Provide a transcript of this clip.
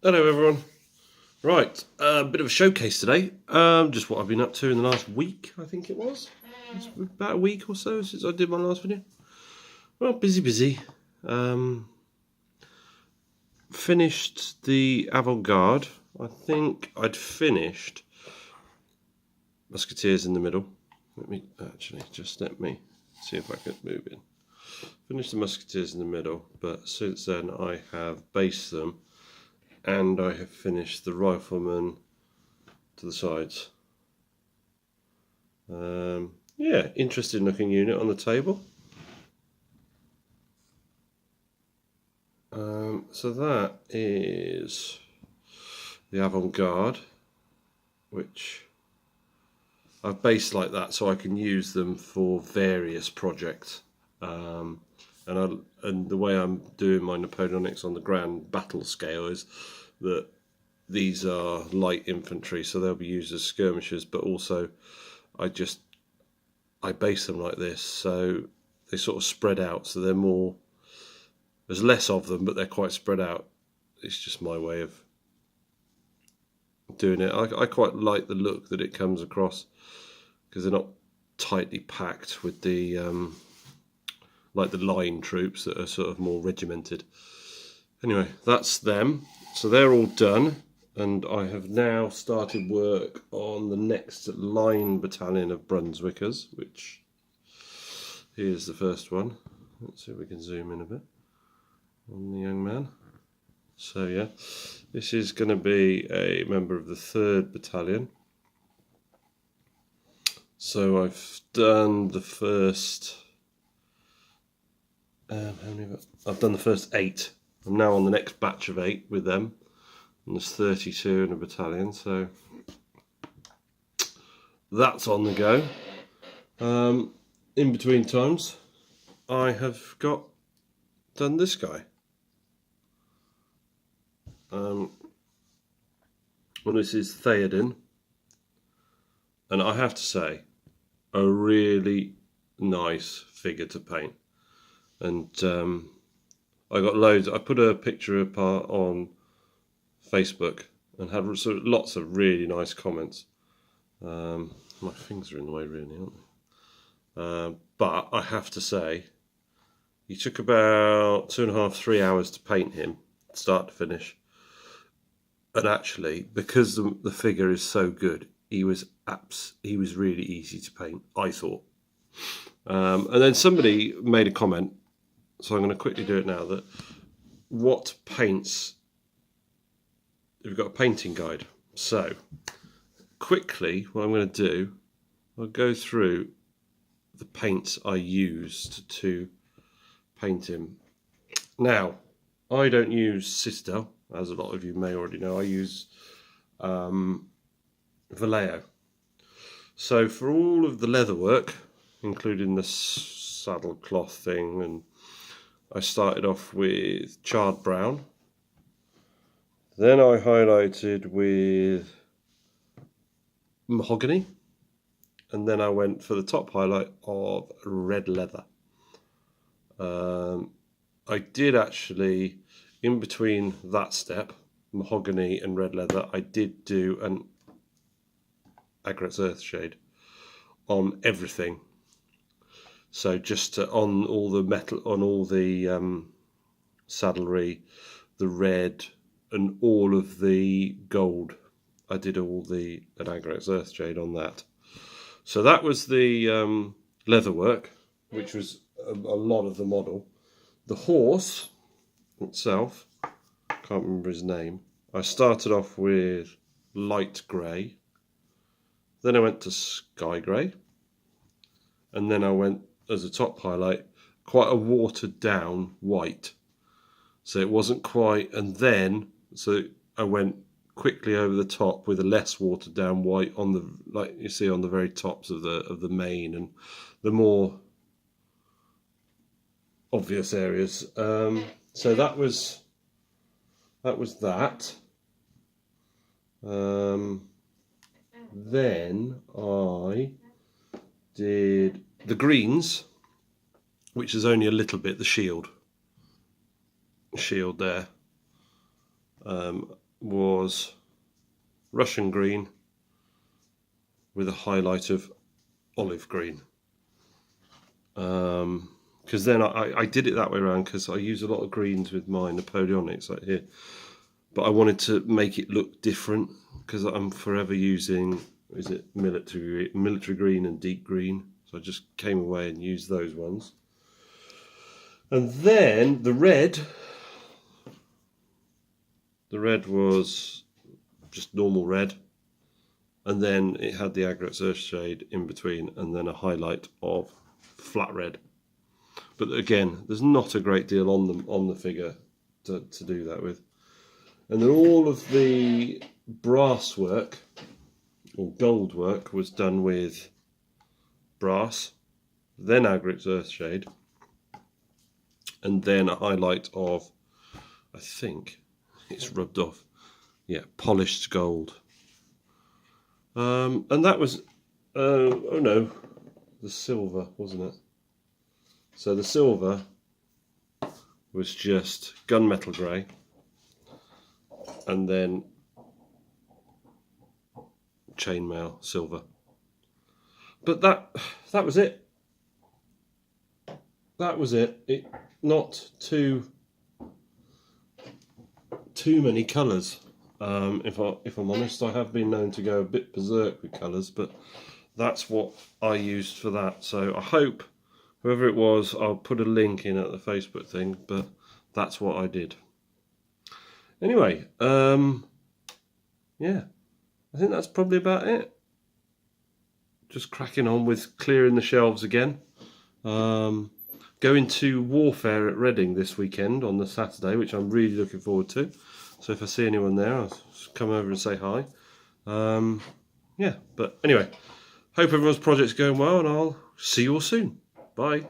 Hello everyone. Right, a bit of a showcase today. Just what I've been up to in the last week, I think it was. It's about a week or so since I did my last video. Well, busy. Finished the Avant Garde. I think I'd finished Musketeers in the middle. Let me see if I can move in. Finished the Musketeers in the middle, but since then I have based them. And I have finished the Rifleman to the sides. Yeah, interesting looking unit on the table. So that is the Avant Garde, which I've based like that so I can use them for various projects. And the way I'm doing my Napoleonics on the grand battle scale is that these are light infantry, so they'll be used as skirmishers, but also I base them like this, so they sort of spread out, so there's less of them, but they're quite spread out. It's just my way of doing it. I quite like the look that it comes across, because they're not tightly packed with the like the line troops that are sort of more regimented. Anyway, that's them. So they're all done, and I have now started work on the next line battalion of Brunswickers, which here's the first one. Let's see if we can zoom in a bit on the young man. So yeah, this is going to be a member of the 3rd Battalion. So I've done the first... I've done the first 8. I'm now on the next batch of 8 with them. And there's 32 in a battalion, so that's on the go. In between times, I have done this guy. Well, this is Theoden, and I have to say, a really nice figure to paint. And I got loads. I put a picture apart on Facebook and had lots of really nice comments. My fingers are in the way, really, aren't they? But I have to say, he took about 2.5 to 3 hours to paint him, start to finish. And actually, because the figure is so good, he was really easy to paint, I thought. And then somebody made a comment, so I'm going to quickly do it now, that what paints... We've got a painting guide. So, quickly, what I'm going to do, I'll go through the paints I used to paint him. Now, I don't use Citadel, as a lot of you may already know. I use Vallejo. So, for all of the leather work, including the saddle cloth thing, and I started off with charred brown. Then I highlighted with mahogany, and then I went for the top highlight of red leather. I did actually, in between that step, mahogany and red leather, I did do an Agrat's Earth shade on everything. So just on all the metal, on all the saddlery, the red, and all of the gold. I did all an Agrat's Earth shade on that. So that was the leather work, which was a lot of the model. The horse itself, can't remember his name. I started off with light grey. Then I went to sky grey. And then I went, as a top highlight, quite a watered down white. So it wasn't quite, and then, so I went quickly over the top with a less watered down white on the, like you see on the very tops of the mane and the more obvious areas. So that was that. Then I did the greens, which is only a little bit, the shield there. was Russian green with a highlight of olive green. Because then I did it that way around, because I use a lot of greens with my Napoleonics like here. But I wanted to make it look different, because I'm forever using, is it military green and deep green. So I just came away and used those ones. And then the red was just normal red. And then it had the Agate Earth shade in between, and then a highlight of flat red. But again, there's not a great deal on the figure to do that with. And then all of the brass work, or gold work, was done with brass, then Agate Earth shade, and then a highlight of, I think it's rubbed off, yeah, polished gold. And that was, oh no, the silver, wasn't it? So the silver was just gunmetal grey, and then chainmail silver. But that was it. That was it. Not too many colours. If I'm honest, I have been known to go a bit berserk with colours, but that's what I used for that. So I hope whoever it was, I'll put a link in at the Facebook thing, but that's what I did. Anyway, yeah, I think that's probably about it. Just cracking on with clearing the shelves again. Going to Warfare at Reading this weekend on the Saturday, which I'm really looking forward to. So if I see anyone there, I'll just come over and say hi. Yeah, but anyway, hope everyone's project's going well, and I'll see you all soon. Bye.